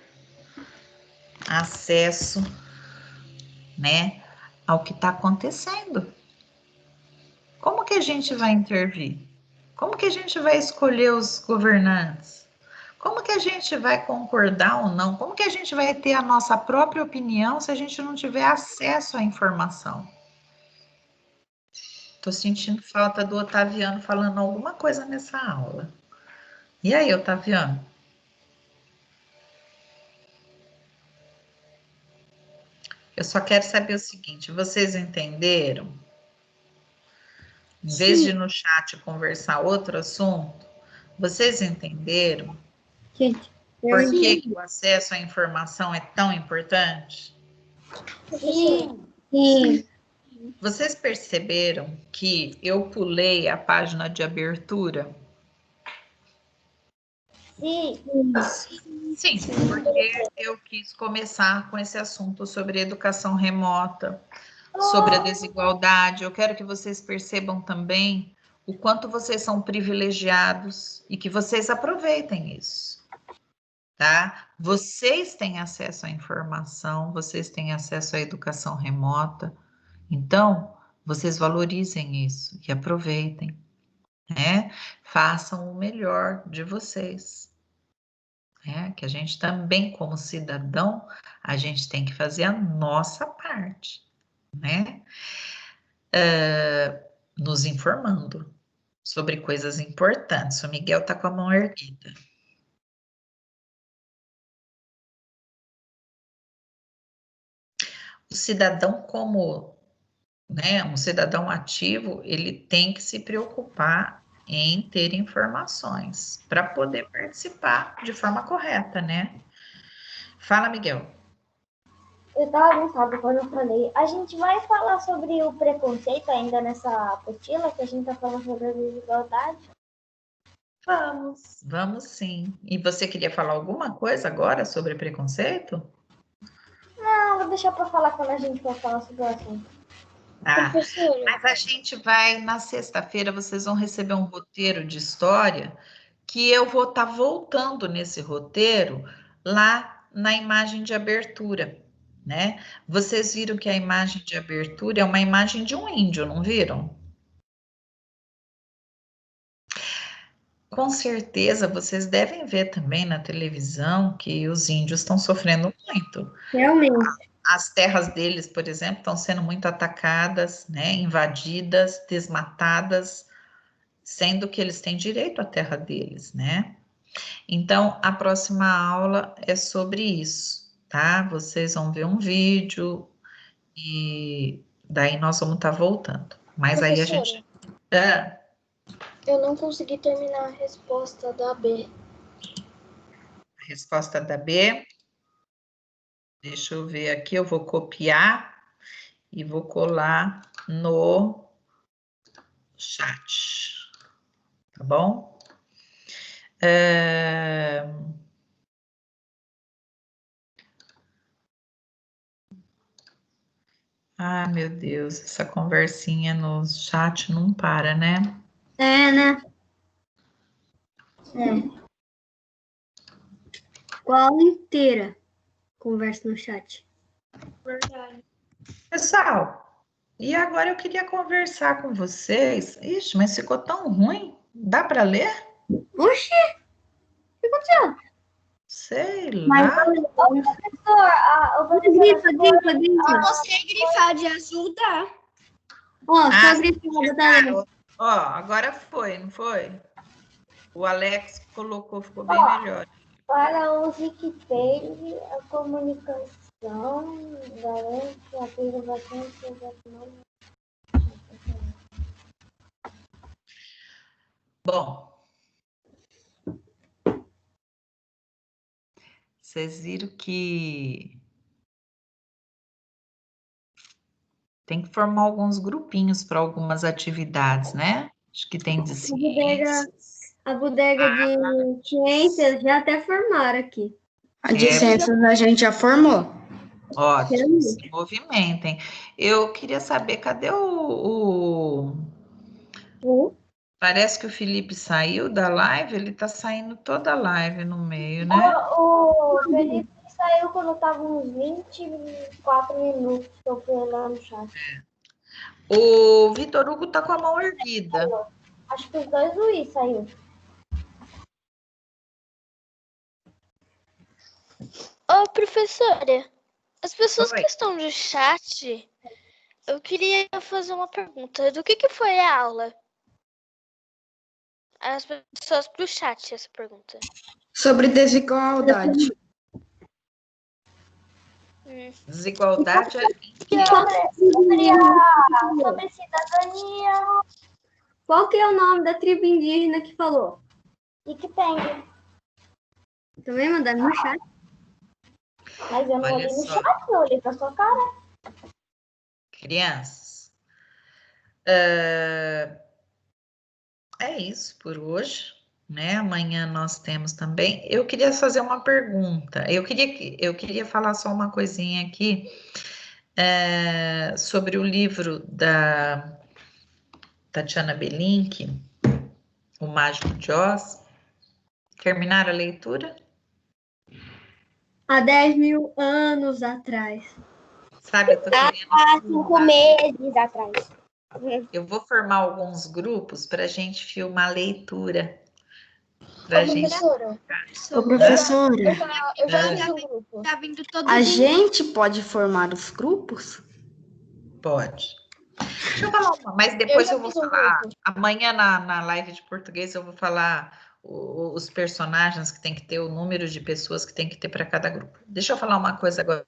acesso, né, ao que está acontecendo. Como que a gente vai intervir? Como que a gente vai escolher os governantes? Como que a gente vai concordar ou não? Como que a gente vai ter a nossa própria opinião se a gente não tiver acesso à informação? Estou sentindo falta do Otaviano falando alguma coisa nessa aula. E aí, Otaviano? Eu só quero saber o seguinte, vocês entenderam? Em vez de no chat conversar outro assunto, vocês entenderam Gente, por que o acesso à informação é tão importante? sim. Vocês perceberam que eu pulei a página de abertura? Sim. Sim, porque eu quis começar com esse assunto sobre educação remota, sobre a desigualdade. Eu quero que vocês percebam também o quanto vocês são privilegiados e que vocês aproveitem isso, tá? Vocês têm acesso à informação, vocês têm acesso à educação remota, então vocês valorizem isso e aproveitem, né? Façam o melhor de vocês. Que a gente também, como cidadão, a gente tem que fazer a nossa parte, né? Nos informando sobre coisas importantes. O Miguel está com a mão erguida. O cidadão, como, né, um cidadão ativo, ele tem que se preocupar em ter informações para poder participar de forma correta, né? Fala, Miguel. Eu tava avançado quando eu falei. A gente vai falar sobre o preconceito ainda nessa apostila, que a gente tá falando sobre a desigualdade? Vamos sim. E você queria falar alguma coisa agora sobre preconceito? Não, vou deixar para falar quando a gente for falar sobre o assunto. Professora, Mas a gente vai, na sexta-feira, vocês vão receber um roteiro de história que eu vou estar voltando nesse roteiro lá na imagem de abertura, né? Vocês viram que a imagem de abertura é uma imagem de um índio, não viram? Com certeza, vocês devem ver também na televisão que os índios estão sofrendo muito. Realmente. As terras deles, por exemplo, estão sendo muito atacadas, né, invadidas, desmatadas, sendo que eles têm direito à terra deles, né? Então, a próxima aula é sobre isso, tá? Vocês vão ver um vídeo e daí nós vamos estar voltando. Mas aí a gente... eu não consegui terminar a resposta da B. A resposta da B... Deixa eu ver aqui, eu vou copiar e vou colar no chat, tá bom? Ah, meu Deus, essa conversinha no chat não para, né? Né? Com a aula inteira conversa no chat. Verdade. Pessoal, e agora eu queria conversar com vocês. Ixi, mas ficou tão ruim. Dá para ler? Oxi! O que aconteceu? Sei Mas, lá. grifa. Você grifar de azul, dá. Ó, só grifada, tá? Ó, agora foi, não foi? O Alex colocou, ficou bem melhor. Para os que teve a comunicação, garante a preservação e preservação. Bom, vocês viram que tem que formar alguns grupinhos para algumas atividades, né? Acho que tem de ciências. A bodega de ciências já até formaram aqui. A de ciências a gente já formou. Ótimo, se movimentem. Eu queria saber, cadê o... Parece que o Felipe saiu da live, ele tá saindo toda a live no meio, né? O Felipe saiu quando estava uns 24 minutos que eu fui lá no chat. O Vitor Hugo tá com a mão erguida. Acho que os dois Luiz saiu. Ô, professora, as pessoas Oi. que estão no chat, eu queria fazer uma pergunta. Do que foi a aula? As pessoas pro chat, essa pergunta. Sobre desigualdade. Desigualdade é Sobre cidadania. Qual que é o nome da tribo indígena que falou? E que tem. Também mandaram no chat. Mas eu não Olha olhei no só. chat, eu olhei pra sua cara. crianças. É isso por hoje, né? Amanhã nós temos também. Eu queria fazer uma pergunta. Eu queria falar só uma coisinha aqui sobre o livro da Tatiana Belink, O Mágico de Oz. Terminaram a leitura? Há 10 mil anos atrás. Sabe, eu tô querendo. Há 5 meses atrás. Eu vou formar alguns grupos para a gente filmar a leitura. Pra gente. Ô, professora, Eu já fiz um grupo. Tá vindo todo a dia. gente pode formar os grupos? Pode. Deixa eu falar uma, mas depois eu vou fiz um falar. grupo. Amanhã na live de português eu vou falar os personagens que tem que ter, o número de pessoas que tem que ter para cada grupo. Deixa eu falar uma coisa agora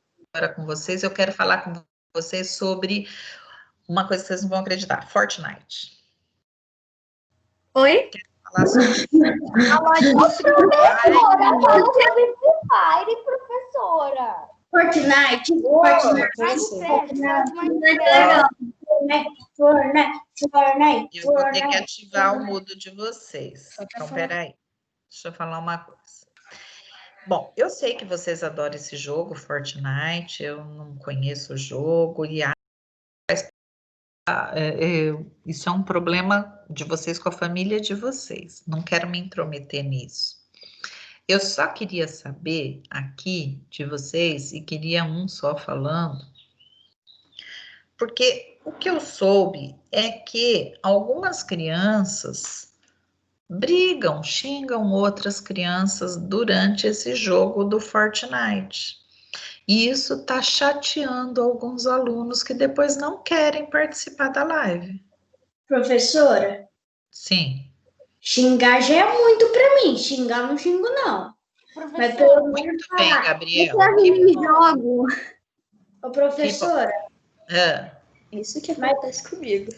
com vocês. Eu quero falar com vocês sobre uma coisa que vocês não vão acreditar: Fortnite. Oi? Falar sobre Professora, fala sobre Free Fire, professora. Fortnite. Eu vou ter que ativar o mudo de vocês. Então, peraí. Deixa eu falar uma coisa. Bom, eu sei que vocês adoram esse jogo, Fortnite. Eu não conheço o jogo e isso é um problema de vocês com a família de vocês. Não quero me intrometer nisso. Eu só queria saber aqui de vocês, e queria um só falando, porque o que eu soube é que algumas crianças brigam, xingam outras crianças durante esse jogo do Fortnite. E isso está chateando alguns alunos que depois não querem participar da live. Professora, Sim. xingar já é muito pra mim. Xingar não xingo, não. Mas pelo menos Muito bem, falar. Gabriel. Jogo. Ô, professora, Isso que acontece comigo.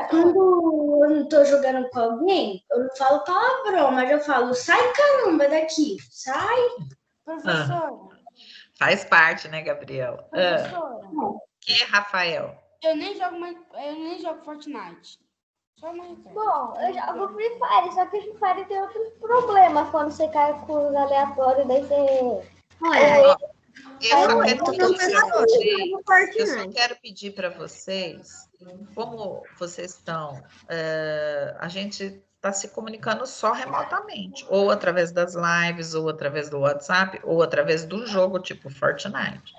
quando eu não tô jogando com alguém, eu não falo palavrão, mas eu falo, sai caramba daqui, sai. Professora, Faz parte, né, Gabriel? professora. Que, Rafael? Eu nem jogo Fortnite. Só mais. Bom, eu jogo Free Fire, só que Free Fire tem outros problemas quando você cai com os aleatórios, daí você... Olha, Eu só quero pedir para vocês, como vocês estão, a gente está se comunicando só remotamente, ou através das lives, ou através do WhatsApp, ou através do jogo tipo Fortnite.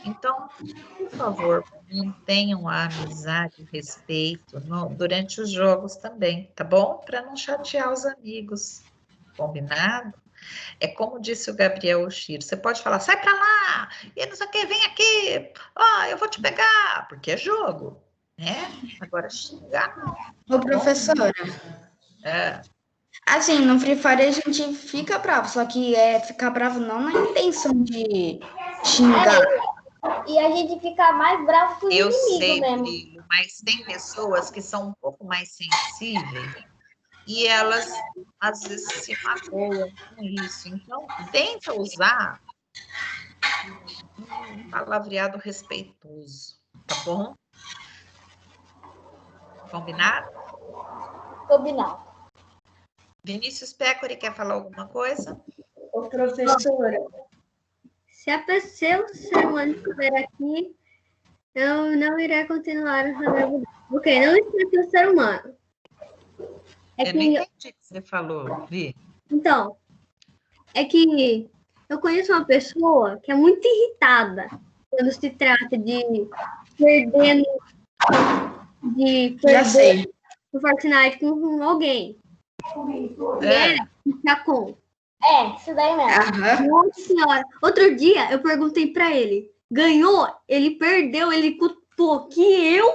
Então, por favor, mantenham a amizade, o respeito durante os jogos também, tá bom? Para não chatear os amigos, combinado? É como disse o Gabriel Oshiro, você pode falar, sai pra lá, e não sei o que, vem aqui, eu vou te pegar, porque é jogo, né? Agora xingar não. Ô, professora, assim, no Free Fire a gente fica bravo, só que ficar bravo não na intenção de xingar. E a gente fica mais bravo que os Eu inimigos sei, mesmo. Murilo, mas tem pessoas que são um pouco mais sensíveis e elas, às vezes, se magoam com isso. Então, tenta usar um palavreado respeitoso, tá bom? Combinado? Combinado. Vinícius Pécori quer falar alguma coisa? Ô, professora, se o ser humano estiver aqui, eu não irei continuar essa gravidez. Ok, não está aqui o ser humano. Eu não entendi o que você falou, Vi. Então, é que eu conheço uma pessoa que é muito irritada quando se trata de perder no Fortnite com alguém. Ficar com. Isso daí mesmo. Nossa senhora. Outro dia eu perguntei pra ele. Ganhou, ele perdeu, ele culpou que eu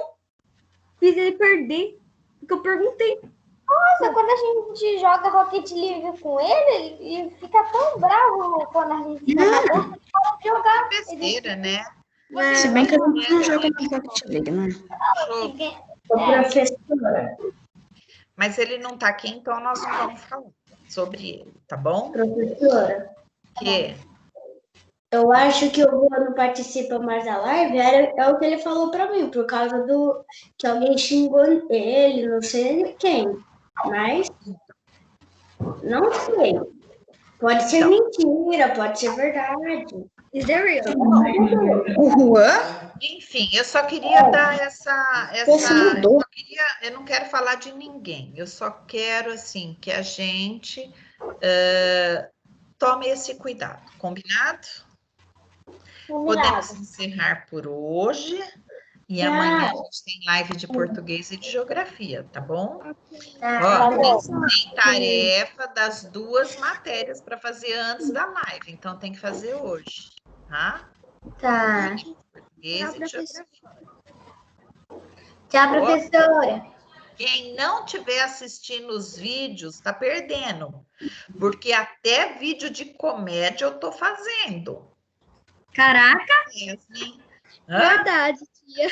fiz ele perder. Porque eu perguntei. Nossa, quando a gente joga Rocket League com ele, ele fica tão bravo quando a gente fica na boca que para de jogar. Besteira, né? Se bem que eu não jogo no Rocket League, né? Professora, Mas ele não tá aqui, então nós não vamos falar sobre ele, tá bom? professora, Que eu acho que o Juan não participa mais da live, é o que ele falou pra mim, por causa do que alguém xingou ele, não sei quem, mas não sei. Pode ser mentira, pode ser verdade. Is there real? O Juan? Enfim, eu só queria dar Você mudou. eu não quero falar de ninguém, eu só quero, assim, que a gente tome esse cuidado, combinado? Podemos encerrar por hoje e amanhã a gente tem live de português e de geografia, tá bom? Tem tarefa das 2 matérias para fazer antes da live, então tem que fazer hoje, tá? Tá. Português e de geografia. Tchau, professora. Quem não estiver assistindo os vídeos está perdendo, porque até vídeo de comédia eu tô fazendo. Caraca, Verdade, tia.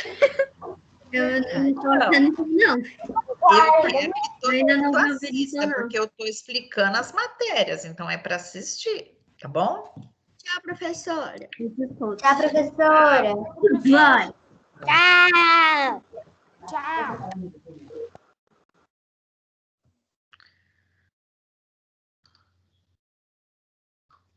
eu não tô achando não. Eu quero que todo ainda não mundo vi o vídeo, assista, não. porque eu tô explicando as matérias, então é para assistir, tá bom? Tchau, professora. Tchau, professora. Vai. Tchau. Tchau.